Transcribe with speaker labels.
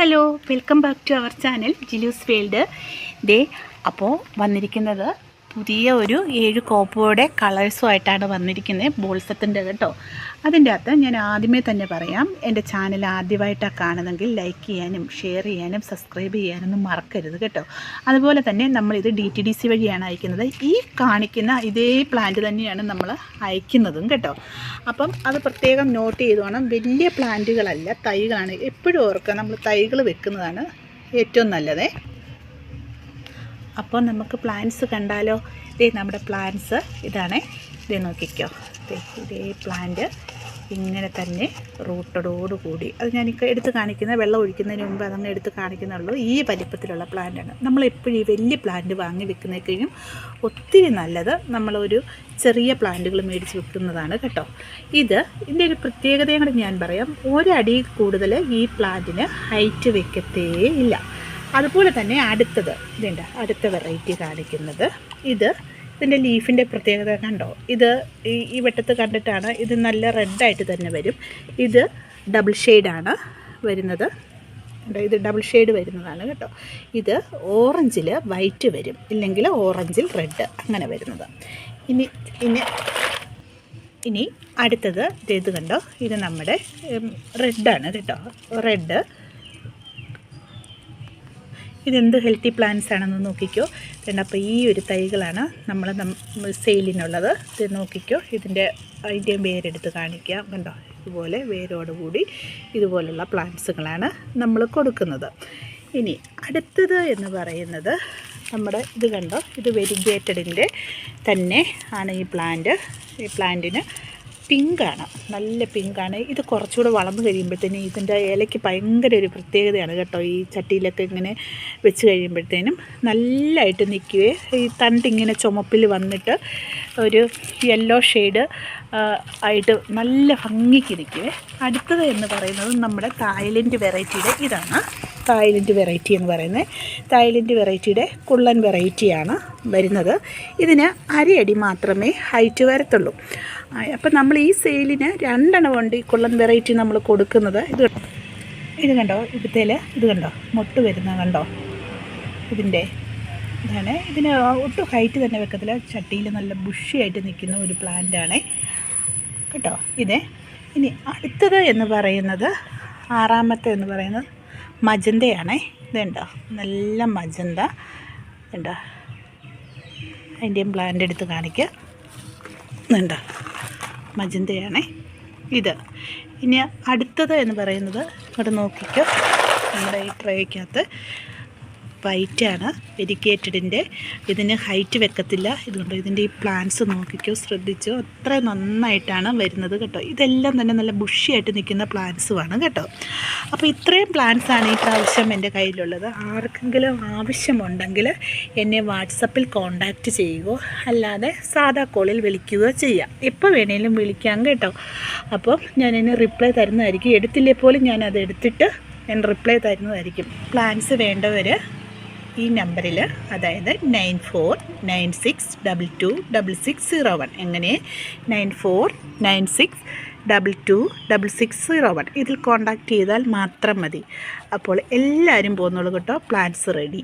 Speaker 1: Hello, welcome back to our channel Jilu's world. ദേ അപ്പോൾ വന്നിരിക്കുന്നത് പുതിയ ഒരു 7 കോപ്പോയുടെ കളേഴ്സുമായിട്ടാണ് വന്നിരിക്കുന്നത്, ബോൾസത്തിൻ്റെ കേട്ടോ. അതിൻ്റെ അകത്ത് ഞാൻ ആദ്യമേ തന്നെ പറയാം, എൻ്റെ ചാനൽ ആദ്യമായിട്ടാണ് കാണുന്നതെങ്കിൽ ലൈക്ക് ചെയ്യാനും ഷെയർ ചെയ്യാനും സബ്സ്ക്രൈബ് ചെയ്യാനൊന്നും മറക്കരുത് കേട്ടോ. അതുപോലെ തന്നെ നമ്മളിത് DTDC വഴിയാണ് അയക്കുന്നത്. ഈ കാണിക്കുന്ന ഇതേ പ്ലാന്റ് തന്നെയാണ് നമ്മൾ അയക്കുന്നതും കേട്ടോ. അപ്പം അത് പ്രത്യേകം നോട്ട് ചെയ്ത് വേണം. വലിയ പ്ലാന്റുകളല്ല, തൈകളാണ്. എപ്പോഴും ഓർക്കുക, നമ്മൾ തൈകൾ വെക്കുന്നതാണ് ഏറ്റവും നല്ലത്. അപ്പോൾ നമുക്ക് പ്ലാന്റ്സ് കണ്ടാലോ? ഇതേ നമ്മുടെ പ്ലാന്റ്സ് ഇതാണ്. ഇതേ നോക്കിക്കോ, ഇതേ പ്ലാന്റ് ഇങ്ങനെ തന്നെ റൂട്ടോട് കൂടി. അത് ഞാനിപ്പോൾ എടുത്ത് കാണിക്കുന്ന, വെള്ളം ഒഴിക്കുന്നതിന് മുമ്പ് അതങ്ങ് എടുത്ത് കാണിക്കുന്നുള്ളൂ. ഈ വലിപ്പത്തിലുള്ള പ്ലാന്റാണ്. നമ്മളെപ്പോഴും ഈ വലിയ പ്ലാന്റ് വാങ്ങി വെക്കുന്നതിനും ഒത്തിരി നല്ലത് നമ്മളൊരു ചെറിയ പ്ലാന്റുകൾ മേടിച്ച് വെക്കുന്നതാണ് കേട്ടോ. ഇതിൻ്റെ ഒരു പ്രത്യേകതയും കൂടെ ഞാൻ പറയാം. ഒരടി കൂടുതൽ ഈ പ്ലാന്റിന് ഹൈറ്റ് വെക്കത്തേ ഇല്ല. അതുപോലെ തന്നെ ഇതുണ്ട്, അടുത്ത വെറൈറ്റി കാണിക്കുന്നത്. ഇതിൻ്റെ ലീഫിൻ്റെ പ്രത്യേകത കണ്ടോ? ഈ വെട്ടത്ത് കണ്ടിട്ടാണ്. ഇത് നല്ല റെഡായിട്ട് തന്നെ വരും. ഇത് ഡബിൾ ഷെയ്ഡാണ് വരുന്നത്. ഇത് ഡബിൾ ഷെയ്ഡ് വരുന്നതാണ് കേട്ടോ. ഇത് ഓറഞ്ചിൽ വൈറ്റ് വരും, ഇല്ലെങ്കിൽ ഓറഞ്ചിൽ റെഡ്, അങ്ങനെ വരുന്നത്. ഇനി അടുത്തത് ഇത് കണ്ടോ? ഇത് നമ്മുടെ റെഡാണ് കേട്ടോ. റെഡ് ഇതെന്ത് ഹെൽത്തി പ്ലാന്റ്സ് ആണെന്ന് നോക്കിക്കോ. അപ്പോൾ ഈ ഒരു തൈകളാണ് നമ്മൾ സെയിലിനുള്ളത്. ഇത് നോക്കിക്കോ, അതിൻ്റെയും വേരെടുത്ത് കാണിക്കാം. കണ്ടോ? ഇതുപോലെ വേരോടുകൂടി ഇതുപോലുള്ള പ്ലാന്റ്സുകളാണ് നമ്മൾ കൊടുക്കുന്നത്. ഇനി അടുത്തത് എന്ന് പറയുന്നത് നമ്മുടെ ഇത് കണ്ടോ? ഇത് വെരിഗേറ്റഡിൻ്റെ തന്നെ ആണ് ഈ പ്ലാന്റിന് പിങ്കാണ്, നല്ല പിങ്കാണ്. ഇത് കുറച്ചുകൂടെ വളർന്നു കഴിയുമ്പോഴത്തേനും ഇതിൻ്റെ ഇലയ്ക്ക് ഭയങ്കര ഒരു പ്രത്യേകതയാണ് കേട്ടോ. ഈ ചട്ടിയിലൊക്കെ ഇങ്ങനെ വെച്ച് കഴിയുമ്പോഴത്തേനും നല്ലതായിട്ട് നിൽക്കുകയെ, ഈ തണ്ടിങ്ങനെ ചുമപ്പിൽ വന്നിട്ട് ഒരു യെല്ലോ ഷെയ്ഡ് ആയിട്ട് നല്ല ഭംഗിക്ക് നിൽക്കുകയെ. അടുത്തത് എന്ന് പറയുന്നത് നമ്മുടെ തായ്ലൻഡ് വെറൈറ്റിയുടെ ഇതാണ്. തായ്ലൻഡ് വെറൈറ്റി എന്ന് പറയുന്നത് തായ്ലൻഡ് വെറൈറ്റിയുടെ കുള്ളൻ വെറൈറ്റിയാണ് വരുന്നത്. ഇതിന് അരയടി മാത്രമേ ഹൈറ്റ് വരത്തുള്ളൂ. അപ്പം നമ്മൾ ഈ സെയിലിന് 2 എണ്ണം ഉണ്ട് ഈ കുള്ളൻ വെറൈറ്റി നമ്മൾ കൊടുക്കുന്നത്. ഇത് കണ്ടോ? ഇത് കണ്ടോ? മൊട്ട് വരുന്ന കണ്ടോ? ഇതാണ്. ഇതിന് ഒട്ടും ഹൈറ്റ് തന്നെ വെക്കത്തില്ല. ചട്ടിയിൽ നല്ല ബുഷിയായിട്ട് നിൽക്കുന്ന ഒരു പ്ലാന്റാണ് കേട്ടോ. ഇനി അടുത്തത് എന്ന് പറയുന്നത്, 6ാമത്തെ എന്ന് പറയുന്നത് മജന്തയാണേ. ഇതുണ്ടോ? നല്ല മജന്ത ഉണ്ടോ? അതിൻ്റെയും പ്ലാന്റ് എടുത്ത് കാണിക്കുക. ഇതുണ്ടോ? മജന്തയാണേ ഇത്. ഇനി അടുത്തത് എന്ന് പറയുന്നത് ഇവിടെ നോക്കിക്കോ, നമ്മുടെ ഈ ട്രേക്കകത്ത് വൈറ്റാണ്, വെരിഗേറ്റഡിൻ്റെ. ഇതിന് ഹൈറ്റ് വെക്കത്തില്ല. ഇതുകൊണ്ട് ഇതിൻ്റെ ഈ പ്ലാന്റ്സ് നോക്കിക്കോ, ശ്രദ്ധിച്ചോ, അത്ര നന്നായിട്ടാണ് വരുന്നത് കേട്ടോ. ഇതെല്ലാം തന്നെ നല്ല ബുഷിയായിട്ട് നിൽക്കുന്ന പ്ലാന്റ്സുമാണ് കേട്ടോ. അപ്പോൾ ഇത്രയും പ്ലാന്റ്സാണ് ഈ പ്രാവശ്യം എൻ്റെ കയ്യിലുള്ളത്. ആർക്കെങ്കിലും ആവശ്യമുണ്ടെങ്കിൽ എന്നെ വാട്സപ്പിൽ കോൺടാക്റ്റ് ചെയ്യുകയോ അല്ലാതെ സാധാ കോളിൽ വിളിക്കുകയോ ചെയ്യാം. എപ്പോൾ വേണേലും വിളിക്കാം കേട്ടോ. അപ്പം ഞാനതിന് റിപ്ലൈ തരുന്നതായിരിക്കും. എടുത്തില്ലേ പോലും ഞാനത് എടുത്തിട്ട് ഞാൻ റിപ്ലൈ തരുന്നതായിരിക്കും. പ്ലാന്റ്സ് വേണ്ടവർ ഈ നമ്പറിൽ, അതായത് 9496226601, എങ്ങനെ 9496226601 ഇതിൽ കോൺടാക്റ്റ് ചെയ്താൽ മാത്രം മതി. അപ്പോൾ എല്ലാവരും പോകുന്നുള്ളൂ കേട്ടോ. Plants ready.